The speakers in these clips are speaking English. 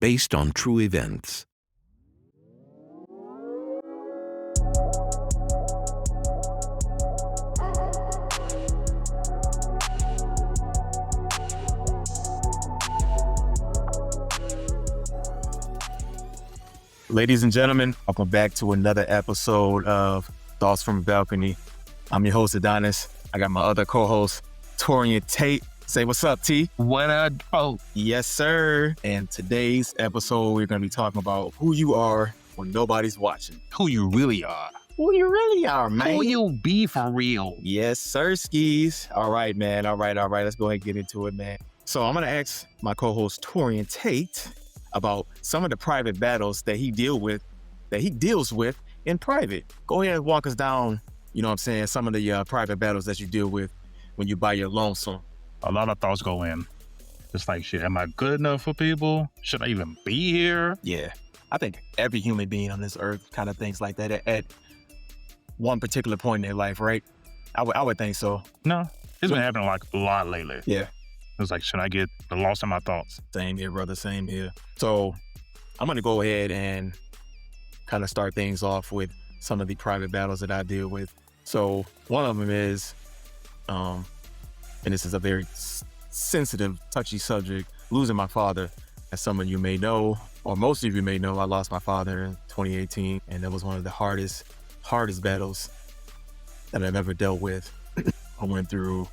based on true events. Ladies and gentlemen, welcome back to another episode of Thoughts from a Balcony. I'm your host, Adonis. I got my other co-host, Torian Tate. Say what's up, T. What up, bro? Yes, sir. And today's episode, we're going to be talking about who you are when nobody's watching. Who you really are. Who you really are, man. Who you be for real. Yes, sir, skis. All right, man. All right. Let's go ahead and get into it, man. So I'm going to ask my co-host, Torian Tate, about some of the private battles that he deals with in private. Go ahead and walk us down, you know what I'm saying, some of the private battles that you deal with when you by your lonesome. A lot of thoughts go in. It's like, shit, am I good enough for people? Should I even be here? Yeah. I think every human being on this earth kind of thinks like that at one particular point in their life, right? I would think so. No, it's been happening like a lot lately. Yeah. It's like, should I get lost in my thoughts? Same here, brother. Same here. So I'm going to go ahead and kind of start things off with some of the private battles that I deal with. So one of them is, and this is a very sensitive, touchy subject, losing my father. As some of you may know, or most of you may know, I lost my father in 2018, and that was one of the hardest battles that I've ever dealt with. I went through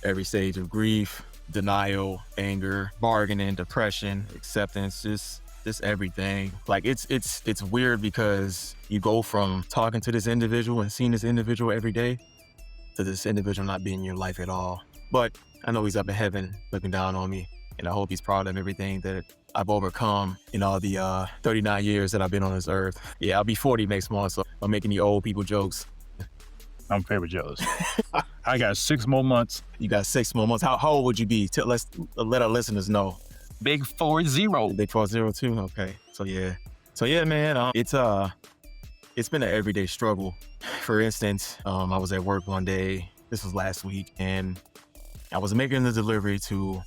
every stage of grief, denial, anger, bargaining, depression, acceptance, just everything. Like it's weird because you go from talking to this individual and seeing this individual every day to this individual not being in your life at all. But I know he's up in heaven looking down on me, and I hope he's proud of everything that I've overcome in all the 39 years that I've been on this earth. Yeah, I'll be 40 next month, so I'm making the old people jokes. I'm very jealous. I got 6 more months. You got 6 more months. How old would you be? Let's let our listeners know. Big 40. Big 40 too. Okay. So yeah, man. It's been an everyday struggle. For instance, I was at work one day. This was last week, and I was making the delivery to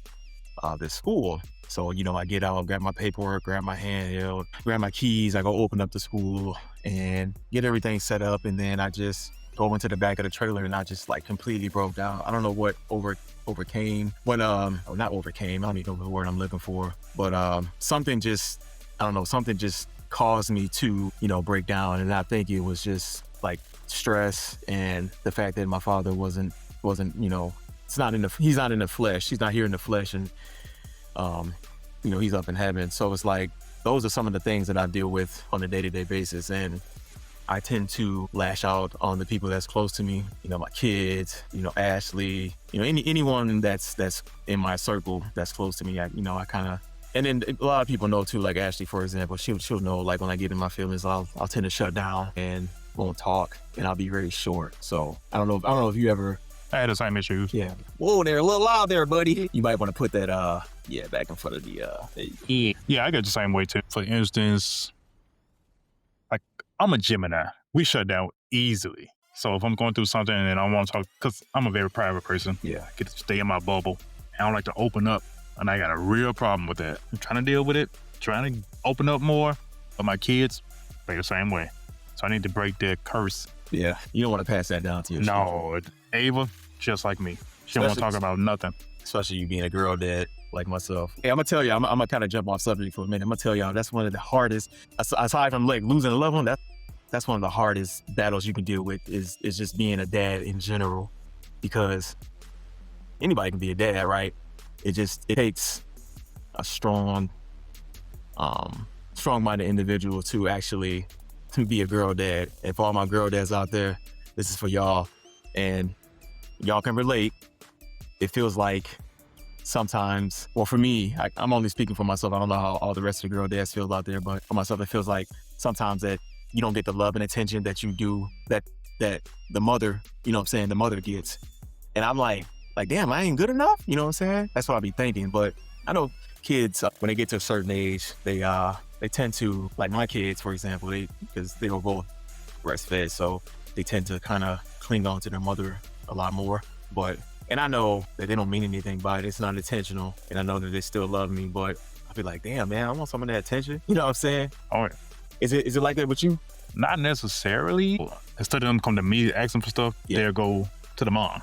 this school. So I get out, grab my paperwork, grab my handheld, grab my keys. I go open up the school and get everything set up, and then I just go into the back of the trailer, and I just like completely broke down. I don't know what overcame, but not overcame. I don't even know the word I'm looking for, but something just caused me to break down, and I think it was just like stress and the fact that my father wasn't he's not in the flesh. He's not here in the flesh, and he's up in heaven. So it's like those are some of the things that I deal with on a day-to-day basis, and I tend to lash out on the people that's close to me, my kids, Ashley, anyone that's in my circle that's close to me. I kind of, and then a lot of people know too, like Ashley, for example, she'll know, like when I get in my feelings, I'll tend to shut down and won't talk, and I'll be very short. So I don't know if you ever. I had the same issues. Yeah. Whoa, they're a little loud there, buddy. You might want to put that, back in front of the, Yeah, I get the same way too. For instance, like I'm a Gemini. We shut down easily. So if I'm going through something and I want to talk, because I'm a very private person. Yeah. I get to stay in my bubble. I don't like to open up, and I got a real problem with that. I'm trying to deal with it, trying to open up more, but my kids, they're the same way. So I need to break their curse. Yeah. You don't want to pass that down to your No, Ava, just like me. She don't want to talk about nothing. Especially you being a girl dad like myself. Hey, I'm going to tell you, I'm going to kind of jump off subject for a minute. I'm going to tell y'all, that's one of the hardest, aside from like losing a loved one, that's one of the hardest battles you can deal with is just being a dad in general, because anybody can be a dad, right? It takes a strong-minded individual to be a girl dad. And for all my girl dads out there, this is for y'all, and y'all can relate. It feels like sometimes, well, for me, I'm only speaking for myself. I don't know how all the rest of the girl dads feel out there, but for myself, it feels like sometimes that you don't get the love and attention that you do, that the mother, the mother gets. And I'm like, damn, I ain't good enough? You know what I'm saying? That's what I be thinking. But I know kids, when they get to a certain age, they tend to, like my kids, for example, because they were both breastfed, so they tend to kind of cling on to their mother a lot more. And I know that they don't mean anything by it. It's not intentional. And I know that they still love me, but I be like, damn, man, I want some of that attention. You know what I'm saying? Oh, yeah. Is it like that with you? Not necessarily. Instead of them come to me asking for stuff, they'll go to the mom.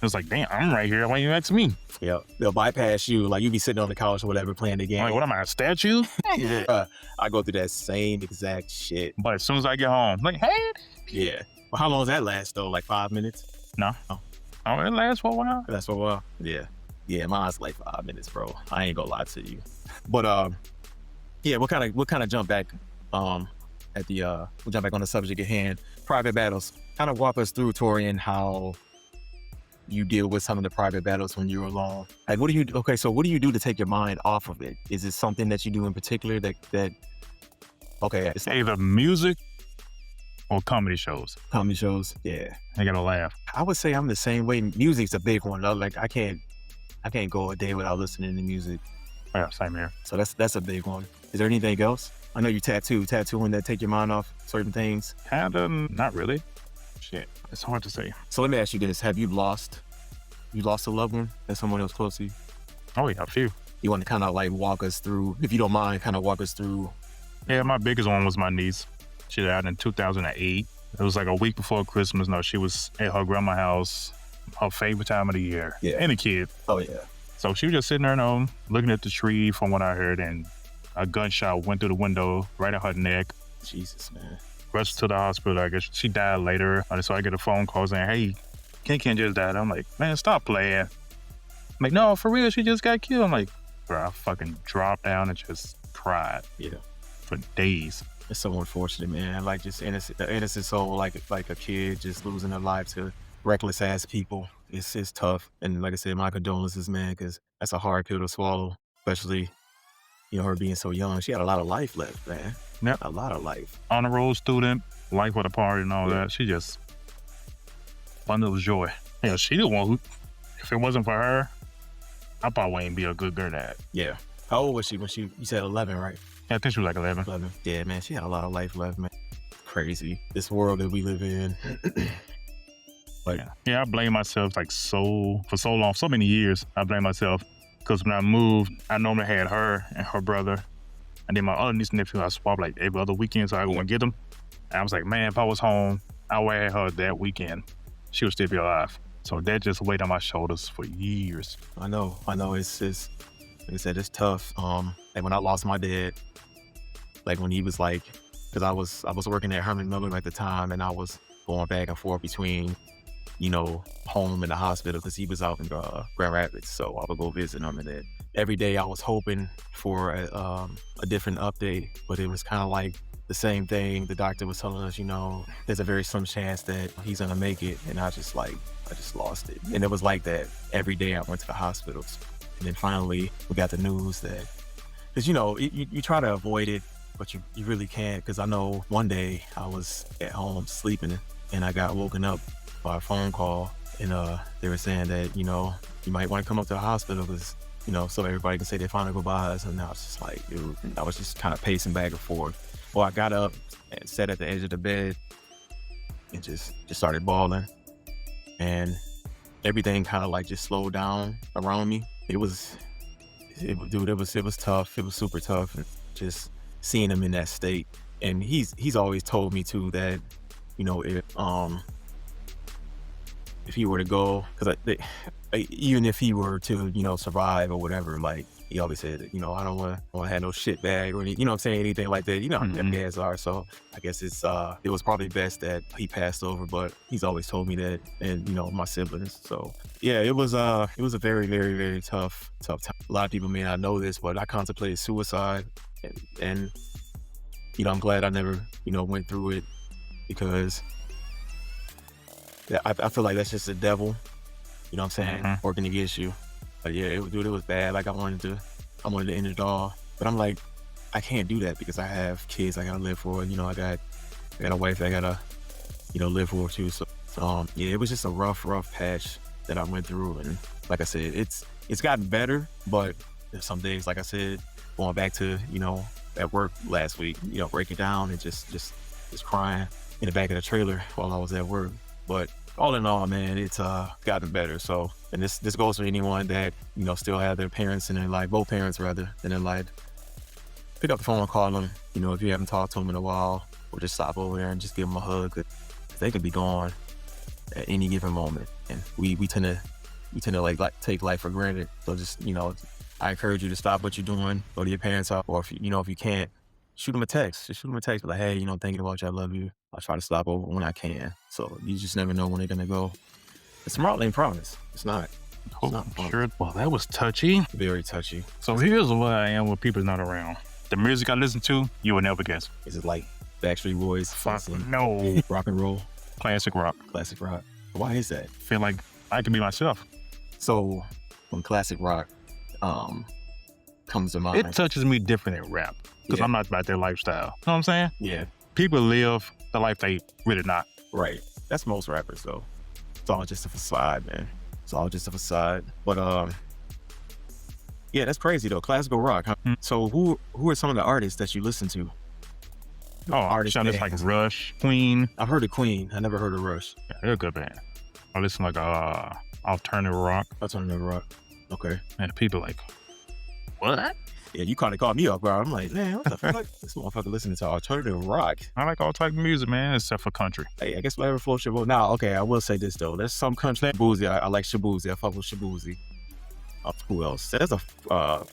It's like, damn, I'm right here. Why you asking me? Yeah, they'll bypass you. Like, you be sitting on the couch or whatever playing the game. I'm like, what am I, a statue? I go through that same exact shit. But as soon as I get home, like, hey. Yeah. Well, how long does that last, though? Like 5 minutes? No. Oh, it lasts for a while. that's for a while? Yeah. Yeah, mine's like 5 minutes, bro. I ain't gonna lie to you. But, yeah, we'll kind of jump back we'll jump back on the subject at hand. Private battles. Kind of walk us through, Torian, how you deal with some of the private battles when you're alone. Like, what do you do to take your mind off of it? Is it something that you do in particular that okay, It's either music or comedy shows. Comedy shows? Yeah. I gotta laugh. I would say I'm the same way. Music's a big one, though. Like, I can't go a day without listening to music. Yeah, same here. So that's a big one. Is there anything else? I know you tattooing that take your mind off certain things. Not really. Shit, it's hard to say. So let me ask you this. Have you lost a loved one that's someone else close to you? Oh, yeah, a few. You want to kind of like walk us through, if you don't mind, kind of walk us through. Yeah, my biggest one was my niece. She died in 2008. It was like a week before Christmas. No, she was at her grandma's house, her favorite time of the year. Yeah. And a kid. Oh, yeah. So she was just sitting there, looking at the tree from what I heard, and a gunshot went through the window right at her neck. Jesus, man. Rushed to the hospital. I guess she died later. So I get a phone call saying, hey, Ken just died. I'm like, man, stop playing. I'm like, no, for real, she just got killed. I'm like, bro, I fucking dropped down and just cried. Yeah. For days. It's so unfortunate, man. Like, just innocent soul, like a kid just losing their life to reckless ass people. It's tough. And like I said, my condolences, man, because that's a hard pill to swallow, especially, her being so young. She had a lot of life left, man. Yep. A lot of life. Honor roll student, life with a party and all that. She just bundle of joy. Yeah, she the one who, if it wasn't for her, I probably wouldn't be a good girl dad. Yeah. How old was she when you said 11, right? Yeah, I think she was like 11. 11. Yeah, man, she had a lot of life left, man. Crazy. This world that we live in. Like, yeah, I blame myself for so long, so many years. I blame myself because when I moved, I normally had her and her brother. And then my other niece and nephew, I swapped like every other weekend, so I go and get them. And I was like, man, if I was home, I would have her that weekend. She would still be alive. So that just weighed on my shoulders for years. I know. It's like I said, it's tough. Like when I lost my dad, like when he was like, because I was working at Herman Miller at the time, and I was going back and forth between, home and the hospital because he was out in Grand Rapids. So I would go visit him, and then every day I was hoping for a different update, but it was kind of like the same thing. The doctor was telling us, there's a very slim chance that he's gonna make it, and I just lost it. And it was like that every day I went to the hospitals. And then finally we got the news that, because you try to avoid it, but you really can't. Because I know one day I was at home sleeping, and I got woken up by a phone call, and they were saying that you might want to come up to the hospital because so everybody can say their final goodbyes. And I was just like, dude, I was just kind of pacing back and forth. Well, I got up and sat at the edge of the bed and just started bawling, and everything kind of like just slowed down around me. It was tough. It was super tough, and just seeing him in that state. And he's always told me too that if he were to go, because even if he were to survive or whatever, like he always said that, I don't want to have no shit bag or any, what I'm saying, anything like that. How them guys are. So I guess it was probably best that he passed over, but he's always told me that, and my siblings. So yeah, it was a very, very, very tough time. A lot of people may not know this, but I contemplated suicide, and I'm glad I never went through it, because I feel like that's just the devil, what I'm saying, working against you. But yeah, it was bad. Like I wanted to end it all, but I'm like, I can't do that because I have kids I gotta live for. I got a wife I gotta, live for too. So yeah, it was just a rough patch that I went through. And like I said, it's gotten better, but there's some days, like I said, going back to, at work last week, breaking down and just crying in the back of the trailer while I was at work. But all in all, man, it's gotten better. So, and this goes for anyone that, you know, still have their parents in their life, both parents rather, in their life. Pick up the phone and call them, you know, if you haven't talked to them in a while, or just stop over there and just give them a hug. 'Cause they could be gone at any given moment. And we tend to like take life for granted. So just, you know, I encourage you to stop what you're doing, go to your parents' house, or if you can't, shoot them a text. Just shoot them a text, like, hey, you know, thinking about you, I love you. I'll try to stop over when I can. So you just never know when they're gonna go. It's tomorrow ain't promise. It's not. Oh, not sure. Well, that was touchy. Very touchy. So here's what I am when people's not around. The music I listen to, you would never guess. Is it like Backstreet Boys? No. Rock and roll? Classic rock. Classic rock. Why is that? Feel like I can be myself. So when classic rock comes to mind, it touches me different than rap because I'm not about their lifestyle. You know what I'm saying? Yeah. People live the life they really not. Right. That's most rappers though. It's all just a facade, man. It's all just a facade. But yeah, that's crazy though. Classical rock. Huh? So who are some of the artists that you listen to? Oh, artists like Rush, Queen. I've heard of Queen. I never heard of Rush. Yeah, they're a good band. I listen like alternative rock. Alternative rock. Okay. And people like, what? Yeah, you kind of caught me off guard. I'm like, man, what the fuck? This motherfucker listening to alternative rock. I like all type of music, man, except for country. Hey, I guess whatever floats your boat. Now, okay, I will say this though. There's some country. Shabuzi. I like Shabuzi. I fuck with Shabuzi. Who else? There's a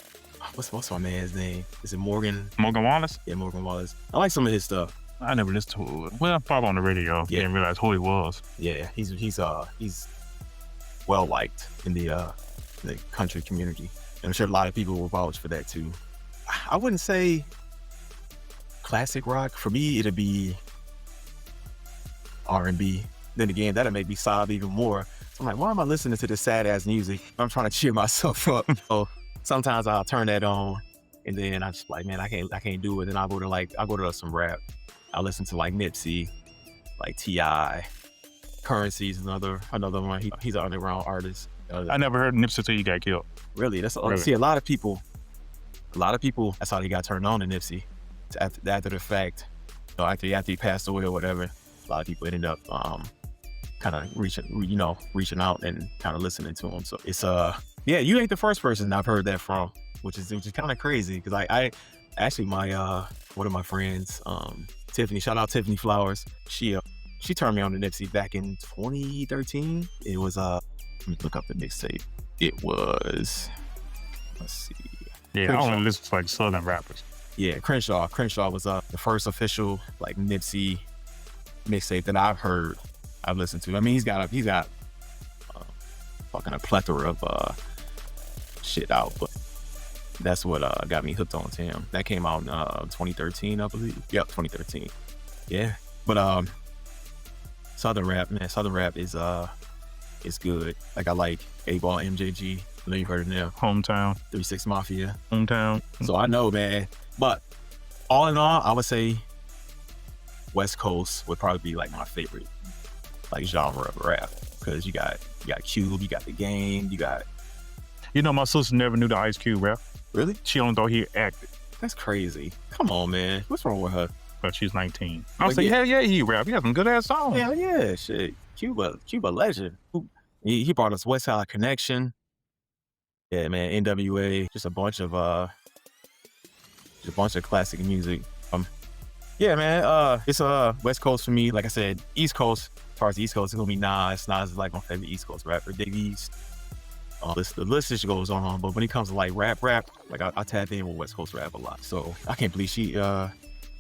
what's my man's name? Is it Morgan? Morgan Wallace? Yeah, Morgan Wallace. I like some of his stuff. I never listened to it. Well, probably on the radio. Yeah. Didn't realize who he was. Yeah, he's well liked in the country community. And I'm sure a lot of people will vouch for that too. I wouldn't say classic rock. For me, it'd be R&B. Then again, that'll make me sob even more. So I'm like, why am I listening to this sad ass music? I'm trying to cheer myself up. So sometimes I'll turn that on, and then I just like, man, I can't do it. And I'll go to some rap. I'll listen to like Nipsey, like T.I. Currency is another one. He's an underground artist. I never heard Nipsey till he got killed. Really? See, a lot of people, that's how they got turned on to Nipsey. After the fact, you know, after he passed away or whatever, a lot of people ended up kind of reaching out and kind of listening to him. So it's yeah, you ain't the first person I've heard that from, which is kind of crazy because I actually my one of my friends, Tiffany, shout out Tiffany Flowers, she turned me on to Nipsey back in 2013. It was let me look up the mixtape. It was, let's see. Yeah, Crenshaw. I only listen to like Southern rappers. Yeah, Crenshaw. Crenshaw was the first official like Nipsey mixtape that I've listened to. I mean, he's got fucking a plethora of shit out, but that's what got me hooked on to him. That came out in 2013, I believe. Yep, 2013. Yeah, but Southern rap, man. Southern rap is good. Like I like A-Ball, MJG. I know you've heard of them. Hometown. 3-6 Mafia. Hometown. So I know, man. But all in all, I would say West Coast would probably be like my favorite like genre of rap. Because you got Cube, you got The Game, you got... You know, my sister never knew the Ice Cube rap. Really? She only thought he acted. That's crazy. Come on, man. What's wrong with her? But she's 19. I was like, hell yeah, he rap. He has some good ass songs. Hell yeah, shit. Cuba legend. He brought us West Side Connection. Yeah, man, NWA. Just a bunch of classic music. Yeah, man. It's West Coast for me. Like I said, East Coast. As far as the East Coast, it's gonna be Nas. Nas is like my favorite East Coast rapper. Dave East. The list just goes on. But when it comes to like rap, like I tap in with West Coast rap a lot. So I can't believe she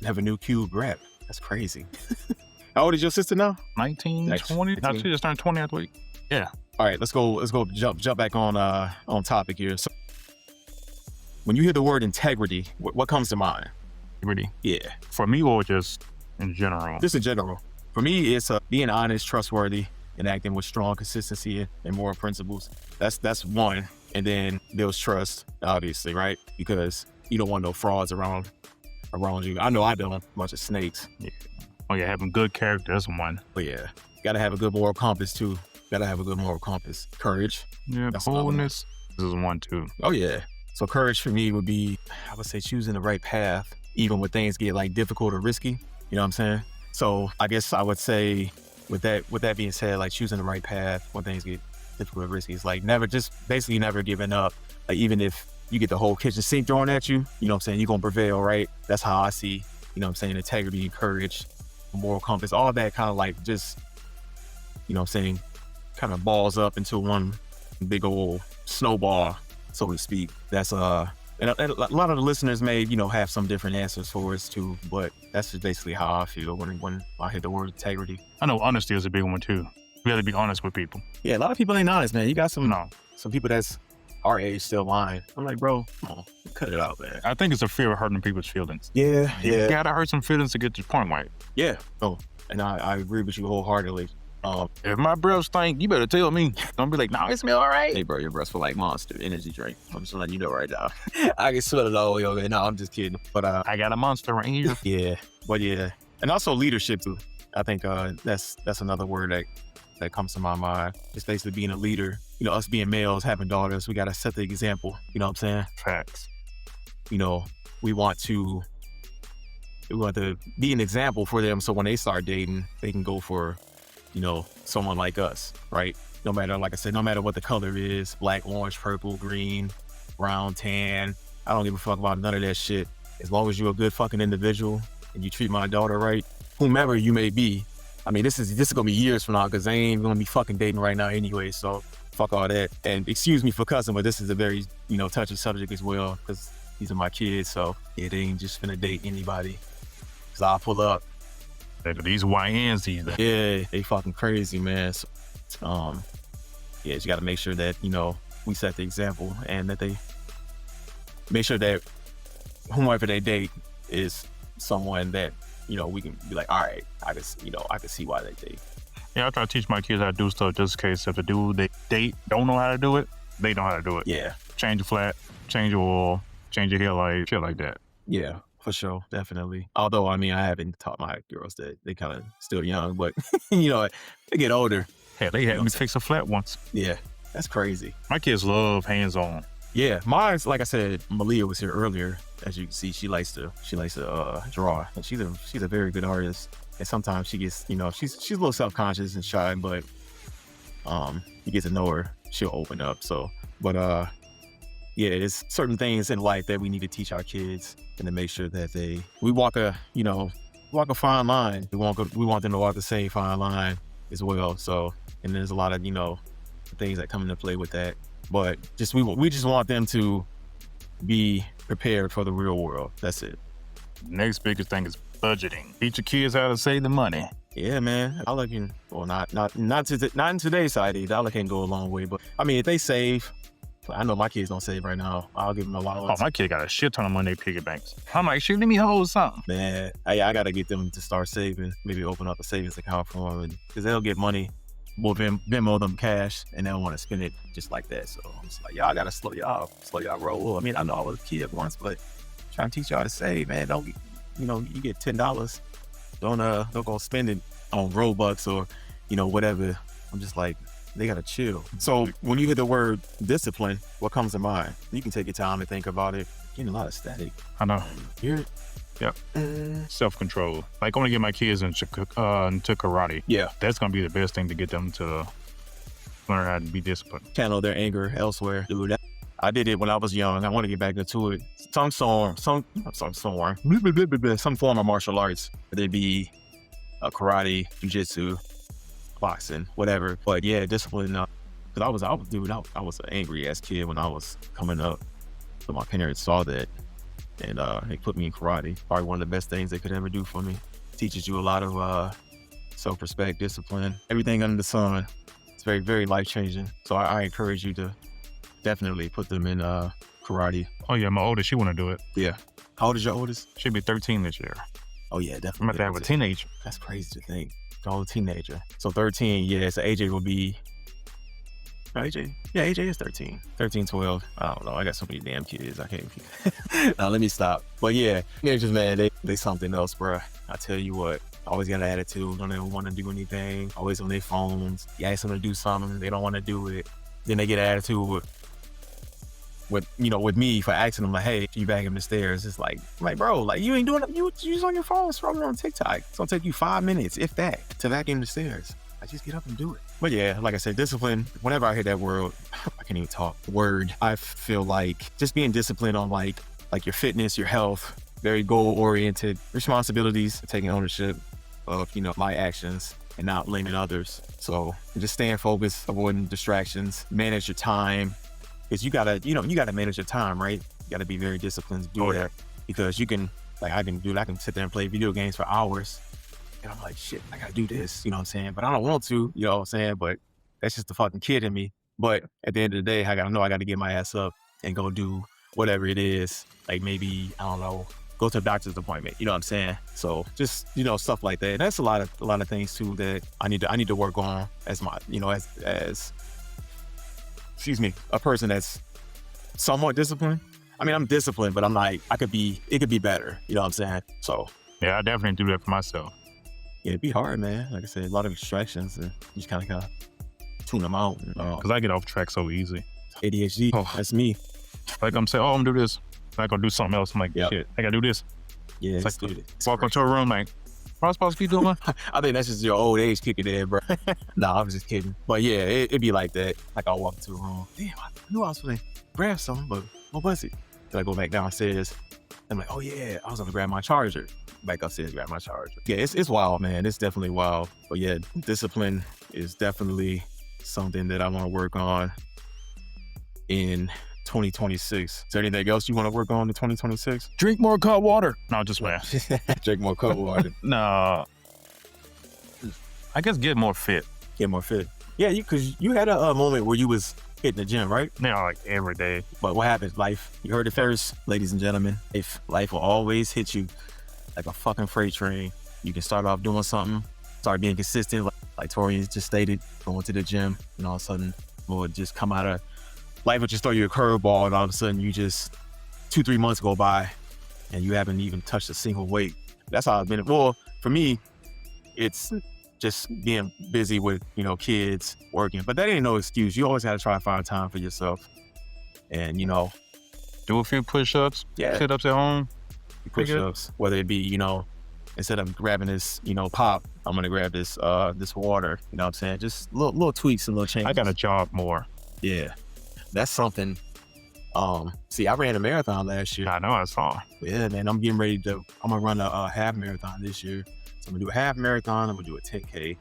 never knew Cube rap. That's crazy. How old is your sister now? 19, 20. Now she just turned 20 last week. Yeah. All right, let's go jump back on topic here. So when you hear the word integrity, what comes to mind? Integrity. Yeah. For me, or just in general? Just in general. For me, it's being honest, trustworthy, and acting with strong consistency and moral principles. That's one. And then builds trust, obviously, right? Because you don't want no frauds around you. I know I don't. A bunch of snakes. Yeah. Oh yeah, having good character, that's one. But yeah, gotta have a good moral compass too. Gotta have a good moral compass. Courage. Yeah, boldness. This is one too. Oh yeah. So courage for me would be, I would say, choosing the right path, even when things get like difficult or risky. You know what I'm saying? So I guess I would say with that being said, like choosing the right path when things get difficult and risky, it's like basically never giving up. Like even if you get the whole kitchen sink thrown at you, you know what I'm saying, you're gonna prevail, right? That's how I see, you know what I'm saying, integrity, courage, moral compass, all that kind of like just, you know what I'm saying, kind of balls up into one big old snowball, so to speak. That's and a lot of the listeners may, you know, have some different answers for us too, but that's just basically how I feel when I hear the word integrity. I know honesty is a big one too. We got to be honest with people. Yeah, a lot of people ain't honest, man. You got some No, people that's our age still lying. I'm like, bro, come on, cut it out, man. I think it's a fear of hurting people's feelings. Yeah. You gotta hurt some feelings to get your point right. Yeah. Oh, and I agree with you wholeheartedly. If my breath stink, you better tell me. Don't be like, no, it smell all right. Hey, bro, your breath feel like Monster energy drink. I'm just letting you know right now. I can smell it all over there. No, I'm just kidding. But I got a monster right here. yeah, but yeah, and also leadership too. I think that's another word that comes to my mind. It's basically being a leader. You know, us being males, having daughters, we gotta set the example. You know what I'm saying? Facts. You know, we want to be an example for them, so when they start dating, they can go for, you know, someone like us, right? No matter, like I said, no matter what the color is, black, orange, purple, green, brown, tan, I don't give a fuck about none of that shit. As long as you're a good fucking individual and you treat my daughter right, whomever you may be. I mean, this is gonna be years from now because they ain't gonna be fucking dating right now anyway, so fuck all that. And excuse me for cussing, but this is a very, you know, touchy subject as well because these are my kids, so yeah, they ain't just finna date anybody. Cause I'll pull up. These YNs either. Yeah, they fucking crazy, man. So, yeah, you gotta make sure that, you know, we set the example and that they make sure that whomever they date is someone that, you know, we can be like, all right, I can see why they date. Yeah, I try to teach my kids how to do stuff just in case if the dude they date don't know how to do it, they know how to do it. Yeah. Change your flat, change your oil, change your headlight, shit like that. Yeah, for sure, definitely. Although, I mean, I haven't taught my girls that. They kind of still young, but, you know, they get older. Hell, they had me fix a flat once. Yeah, that's crazy. My kids love hands-on. Yeah, mine's, like I said, Malia was here earlier. As you can see, she likes to draw, and she's a very good artist. And sometimes she gets, you know, she's a little self-conscious and shy, but you get to know her, she'll open up. So, but yeah, there's certain things in life that we need to teach our kids and to make sure that we walk a fine line. We want them to walk the same fine line as well. So, and there's a lot of, you know, things that come into play with that. But we just want them to be prepared for the real world. That's it. Next biggest thing is budgeting. Teach your kids how to save the money. Yeah, man. Dollar can, well, not in today's society. Dollar can go a long way. But I mean, if they save, I know my kids don't save right now. I'll give them a lot. Oh, my kid got a shit ton of money in their piggy banks. I'm like, shit, let me hold something. Man, I gotta get them to start saving. Maybe open up a savings account for them, because they'll get money. We'll Venmo them cash, and they'll want to spend it just like that. So I'm just like, y'all gotta slow y'all roll. I mean, I know I was a kid once, but trying to teach y'all to save, man. Don't, you know, you get $10. Don't go spend it on Robux or, you know, whatever. I'm just like, they gotta chill. So when you hear the word discipline, what comes to mind? You can take your time to think about it. Getting a lot of static. I know. Hear it? Yep. Self-control. Like, I want to get my kids into karate. Yeah. That's going to be the best thing to get them to learn how to be disciplined. Channel their anger elsewhere. Dude, I did it when I was young. I want to get back into it. Some form of martial arts. Whether it be karate, jiu-jitsu, boxing, whatever. But yeah, discipline. Because I was an angry ass kid when I was coming up. So my parents saw that. And they put me in karate. Probably one of the best things they could ever do for me. Teaches you a lot of self-respect, discipline, everything under the sun. It's very, very life-changing. So I encourage you to definitely put them in karate. Oh yeah, my oldest, she want to do it. Yeah. How old is your oldest? She'll be 13 this year. Oh yeah, I'm definitely. about to have a teenager. That's crazy to think. Oh, teenager. So 13, yeah, so AJ will be... AJ? Yeah, AJ is 13. 13, 12. I don't know. I got so many damn kids. I can't... Now, let me stop. But yeah, teenagers, man, they something else, bro. I tell you what. Always got an attitude. Don't ever want to do anything. Always on their phones. You ask them to do something, they don't want to do it. Then they get an attitude with me for asking them, like, hey, you back him the stairs. It's like, bro, like, you ain't doing it. You just on your phone scrolling on TikTok. It's gonna take you 5 minutes, if that, to vacuum the stairs. I just get up and do it. But yeah, like I said, discipline, whenever I hear that word, I can't even talk, word, I feel like just being disciplined on like your fitness, your health, very goal-oriented responsibilities, taking ownership of, my actions and not blaming others. So just staying focused, avoiding distractions, manage your time. Because you gotta manage your time, right? You gotta be very disciplined to do that. Because you can, I can sit there and play video games for hours. And I'm like, shit, I gotta do this, you know what I'm saying? But I don't want to, you know what I'm saying? But that's just the fucking kid in me. But at the end of the day, I gotta get my ass up and go do whatever it is. Like maybe, I don't know, go to a doctor's appointment, you know what I'm saying? So just, stuff like that. And that's a lot of things too that I need to work on as my, as excuse me, a person that's somewhat disciplined. I mean, I'm disciplined, but I'm like, it could be better, you know what I'm saying? So yeah, I definitely do that for myself. yeah, it'd be hard, man. Like I said, a lot of distractions and you just kind of tune them out. Because I get off track so easy. ADHD, that's me. Like I'm saying, I'm gonna do this. I'm gonna do something else. I'm like, shit, I gotta do this. Yeah, it's like, walk into a room like, what am I supposed to be doing? I think that's just your old age kicking in, bro. Nah, I was just kidding. But yeah, it'd be like that. Like I'll walk into a room. Damn, I knew I was gonna grab something, but what was it? Then I go back downstairs. I'm like, oh yeah, I was gonna grab my charger. Back upstairs, grab my charger. Yeah, it's wild, man. It's definitely wild. But yeah, discipline is definitely something that I want to work on in 2026. Is there anything else you want to work on in 2026? Drink more cold water. No, just man. Drink more cold water. No. I guess get more fit. Get more fit. Yeah, because you had a moment where you was hitting the gym, right? Yeah, like every day. But what happens? Life, you heard it first, ladies and gentlemen. If life will always hit you like a fucking freight train. You can start off doing something, start being consistent, like Torian just stated, going to the gym, and all of a sudden, will just come out of life will just throw you a curveball, and all of a sudden, you just 2-3 months go by, and you haven't even touched a single weight. That's how I've been. Well, for me, it's just being busy with kids, working, but that ain't no excuse. You always got to try to find time for yourself, and do a few push-ups, sit-ups at home. Push-ups, whether it be, instead of grabbing this, pop, I'm gonna grab this this water. You know what I'm saying? Just little tweaks and little changes. I gotta jog more. Yeah. That's something. See, I ran a marathon last year. I know, I saw. Yeah, man. I'm gonna run a half marathon this year. So I'm gonna do a half marathon, I'm gonna do a 10K.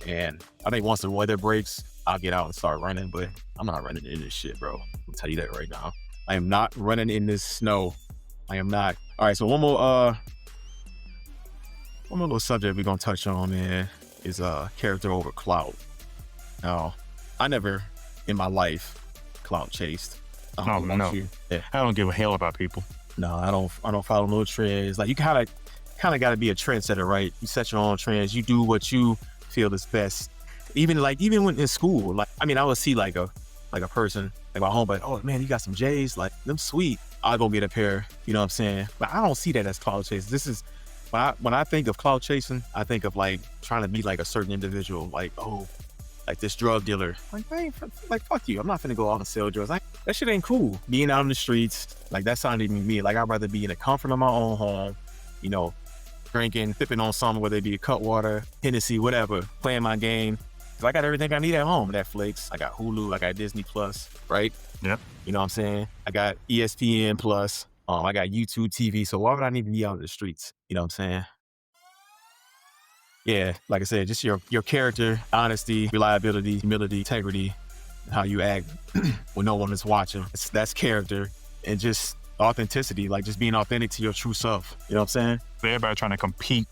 And I think once the weather breaks, I'll get out and start running, but I'm not running in this shit, bro. I'll tell you that right now. I am not running in this snow. I am not. All right, so one more little subject we're gonna touch on, man, is character over clout. Now, I never in my life clout chased. No. Yeah. I don't give a hell about people. No, I don't follow no trends. Like you kind of got to be a trendsetter, right? You set your own trends. You do what you feel is best. Even when in school, like I would see like a person like my homeboy, oh man, you got some J's, like them sweet. I'll go get a pair, you know what I'm saying? But I don't see that as clout chasing. This is, when I think of clout chasing, I think of like trying to be like a certain individual, like, oh, like this drug dealer. Like, hey, like fuck you. I'm not finna go out and sell drugs. That shit ain't cool. Being out in the streets, like that's not even me. Like I'd rather be in the comfort of my own home, drinking, sipping on something, whether it be cut water, Hennessy, whatever, playing my game. Cause I got everything I need at home. Netflix, I got Hulu, I got Disney Plus, right? Yep. You know what I'm saying? I got ESPN Plus. I got YouTube TV. So why would I need to be out in the streets? You know what I'm saying? Yeah, like I said, just your character, honesty, reliability, humility, integrity, how you act when no one is watching. That's character, and just authenticity, like just being authentic to your true self. You know what I'm saying? Everybody trying to compete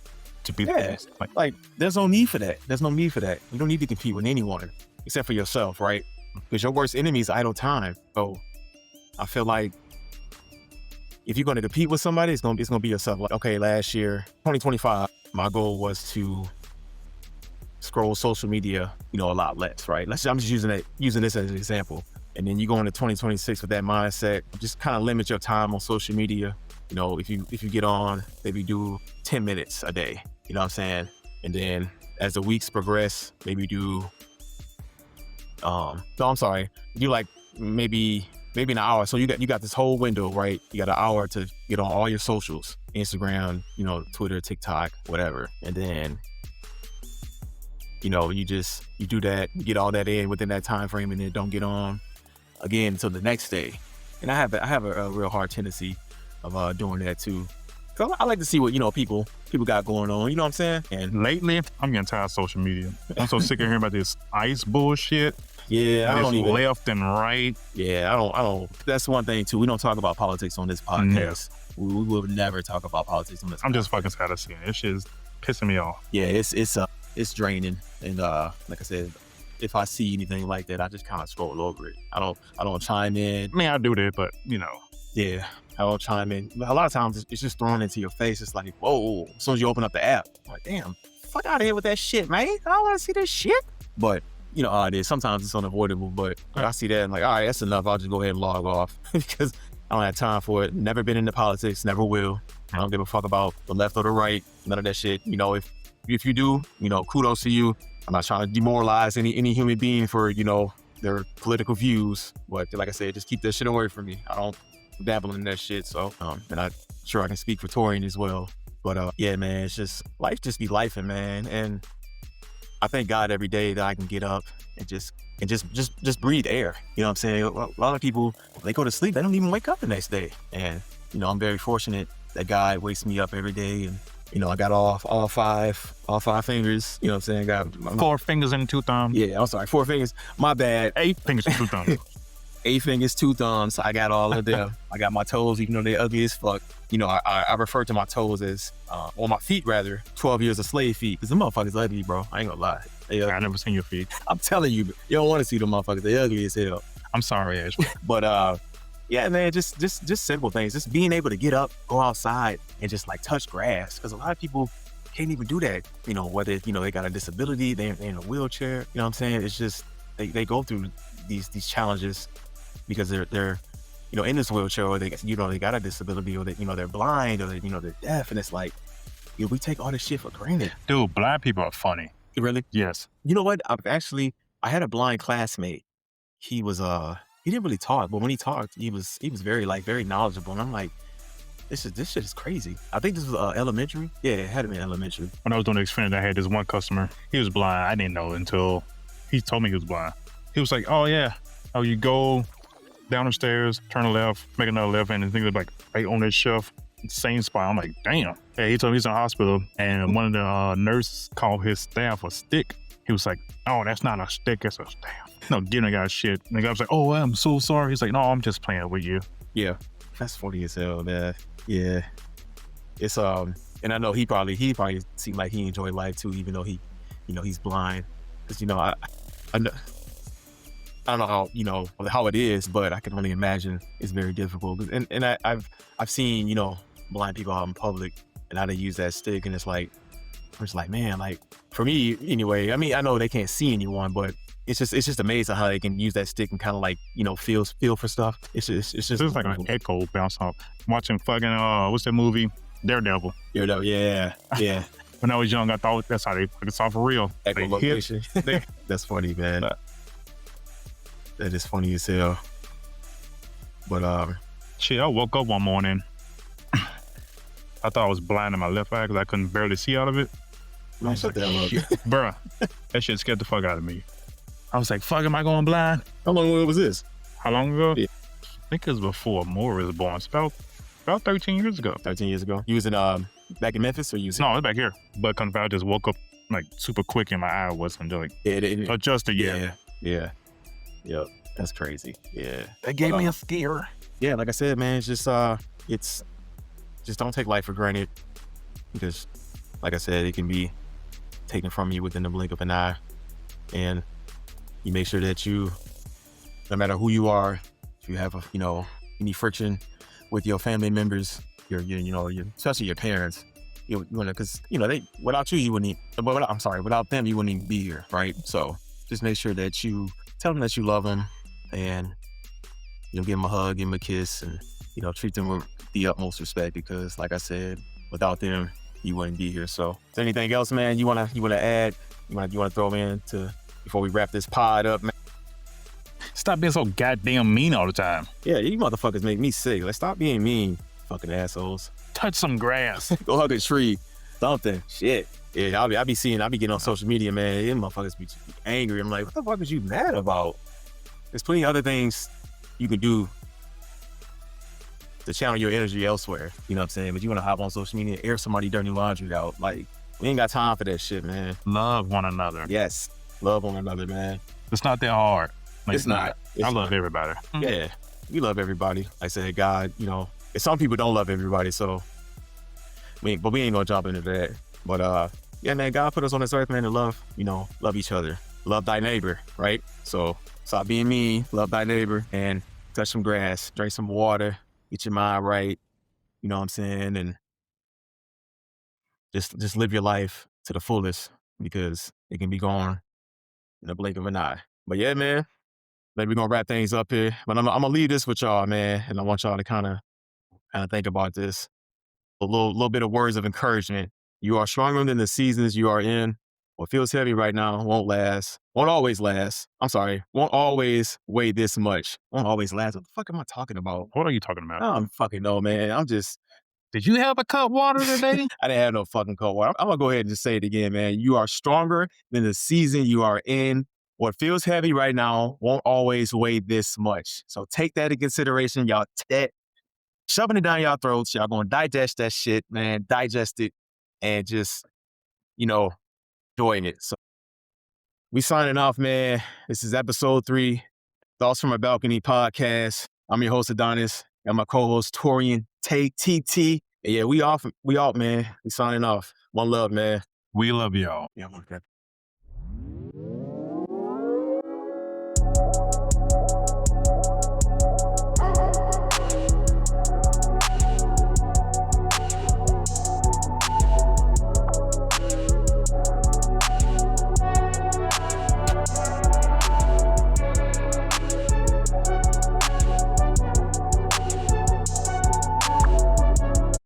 to be the best. Like there's no need for that. There's no need for that. You don't need to compete with anyone except for yourself, right? Because your worst enemy is idle time. So I feel like if you're going to compete with somebody, it's going to be yourself. Like, okay, last year, 2025, my goal was to scroll social media, a lot less, right? I'm just using this as an example. And then you go into 2026 with that mindset, just kind of limit your time on social media. If you get on, maybe do 10 minutes a day, you know what I'm saying? And then as the weeks progress, maybe do, do like maybe an hour. So you got this whole window, right? You got an hour to get on all your socials, Instagram, Twitter, TikTok, whatever. And then you do that, you get all that in within that time frame, and then don't get on again until the next day. And I have a real hard tendency of doing that too. So I like to see what people got going on. You know what I'm saying? And Lately, I'm getting tired of social media. I'm so sick of hearing about this ICE bullshit. yeah, I don't even. Left and right. Yeah, I don't. That's one thing too. We don't talk about politics on this podcast. We will never talk about politics on this. I'm just fucking tired of seeing it. This shit is pissing me off. Yeah, it's draining. And like I said, if I see anything like that, I just kind of scroll over it. I don't chime in. I mean, I do that, but Yeah, I don't chime in. A lot of times it's just thrown into your face. It's like, whoa, as soon as you open up the app, I'm like, damn, fuck out of here with that shit, man. I don't want to see this shit. But you know how it is. Sometimes it's unavoidable, but I see that and like, all right, that's enough. I'll just go ahead and log off because I don't have time for it. Never been into politics, never will. I don't give a fuck about the left or the right, none of that shit. If you do, kudos to you. I'm not trying to demoralize any human being for, their political views. But like I said, just keep that shit away from me. I don't dabble in that shit. So, and I'm sure I can speak for Torian as well. But yeah, man, it's just life just be lifing, man. And I thank God every day that I can get up and just breathe air. You know what I'm saying? A lot of people, they go to sleep, they don't even wake up the next day. And, I'm very fortunate that God wakes me up every day. And, I got all five fingers. You know what I'm saying? Got 4 fingers and 2 thumbs. Yeah, I'm sorry, 4 fingers. My bad. 8 fingers and 2 thumbs. 8 fingers, 2 thumbs. I got all of them. I got my toes, even though they're ugly as fuck. I refer to my toes as, or my feet rather, 12 years of slave feet. Because the motherfuckers ugly, bro. I ain't gonna lie. I never seen your feet. I'm telling you, you don't want to see them motherfuckers. They ugly as hell. I'm sorry, Ash. But yeah, man, just simple things. Just being able to get up, go outside, and just like touch grass. Because a lot of people can't even do that. Whether they got a disability, they're in a wheelchair. You know what I'm saying? It's just they go through these challenges because they're in this wheelchair, or they got a disability, or they're blind, or they're deaf, and it's like we take all this shit for granted. Dude, blind people are funny. Really? Yes. You know what? I had a blind classmate. He was he didn't really talk, but when he talked, he was very knowledgeable, and I'm like, this shit is crazy. I think this was elementary. Yeah, it had to be elementary. When I was doing the Xfinity, I had this one customer. He was blind. I didn't know until he told me he was blind. He was like, oh yeah, you go down the stairs, turn left, make another left, and the thing was like right on that shelf, same spot. I'm like, damn. Yeah, he told me he's in the hospital, and one of the nurses called his staff a stick. He was like, oh, that's not a stick, it's a staff. No, giving a guy shit. And the guy was like, oh, I'm so sorry. He's like, no, I'm just playing with you. Yeah, that's funny as hell, man. Yeah, it's and I know he probably seemed like he enjoyed life too, even though he's blind. Because I know. I don't know how it is, but I can only imagine it's very difficult. And I've seen blind people out in public and how they use that stick, and I'm just like, man, like for me anyway. I mean, I know they can't see anyone, but it's just amazing how they can use that stick and kind of like feel for stuff. It's just like an echo bounce off. Watching fucking what's that movie? Daredevil. Daredevil, yeah. When I was young, I thought that's how they fucking saw for real. Echolocation. That's funny, man. That is funny as hell. But shit, I woke up one morning. I thought I was blind in my left eye because I couldn't barely see out of it. Man, shut the hell up. Bruh, that shit scared the fuck out of me. I was like, fuck, am I going blind? How long ago was this? How long ago? Yeah. I think it was before Moore was born. It's about 13 years ago. 13 years ago. You was in back in Memphis, or you was No, it's back here. But I just woke up like super quick and my eye wasn't like adjusted yet. Yeah. Yep. That's crazy. Yeah. That gave me a scare. Yeah, like I said, man, it's just just don't take life for granted, because like I said, it can be taken from you within the blink of an eye. And you make sure that you, no matter who you are, if you have any friction with your family members, your especially your parents, because without you, you wouldn't. Without them, you wouldn't even be here, right? So just make sure that you tell them that you love them, and give them a hug, give them a kiss, and treat them with the utmost respect, because like I said, without them, you wouldn't be here. So, is there anything else, man, you wanna add? You wanna throw in to before we wrap this pod up, man? Stop being so goddamn mean all the time. Yeah, you motherfuckers make me sick. Like, stop being mean, fucking assholes. Touch some grass. Go hug a tree. Something. Shit. Yeah, I be getting on social media, man. Them motherfuckers be angry. I'm like, what the fuck is you mad about? There's plenty of other things you can do to channel your energy elsewhere. You know what I'm saying? But you want to hop on social media, air somebody dirty laundry out. Like, we ain't got time for that shit, man. Love one another. Yes, love one another, man. It's not that hard. Like, It's not. I love everybody. Yeah, we love everybody. Like I said, God, you know, and some people don't love everybody, so we ain't gonna jump into that. But yeah, man, God put us on this earth, man, to love, you know, love each other. Love thy neighbor, right? So stop being mean, love thy neighbor, and touch some grass, drink some water, get your mind right, you know what I'm saying? And just live your life to the fullest, because it can be gone in a blink of an eye. But yeah, man, maybe we're gonna wrap things up here. But I'm gonna leave this with y'all, man, and I want y'all to kind of think about this. A little bit of words of encouragement. You are stronger than the seasons you are in. What feels heavy right now won't always last. I'm sorry, won't always weigh this much. Won't always last. What the fuck am I talking about? What are you talking about? I don't fucking know, man. Did you have a cup of water today? I didn't have no fucking cold water. I'm gonna go ahead and just say it again, man. You are stronger than the season you are in. What feels heavy right now won't always weigh this much. So take that into consideration, y'all. Shoving it down y'all throats. Y'all gonna digest that shit, man. Digest it and just, you know, enjoying it. So we signing off, man. This is episode 3, Thoughts from a Balcony podcast. I'm your host, Adonis, and my co-host, Torian TT. And yeah, we off, man. We signing off. One love, man. We love y'all. Yeah, I'm okay.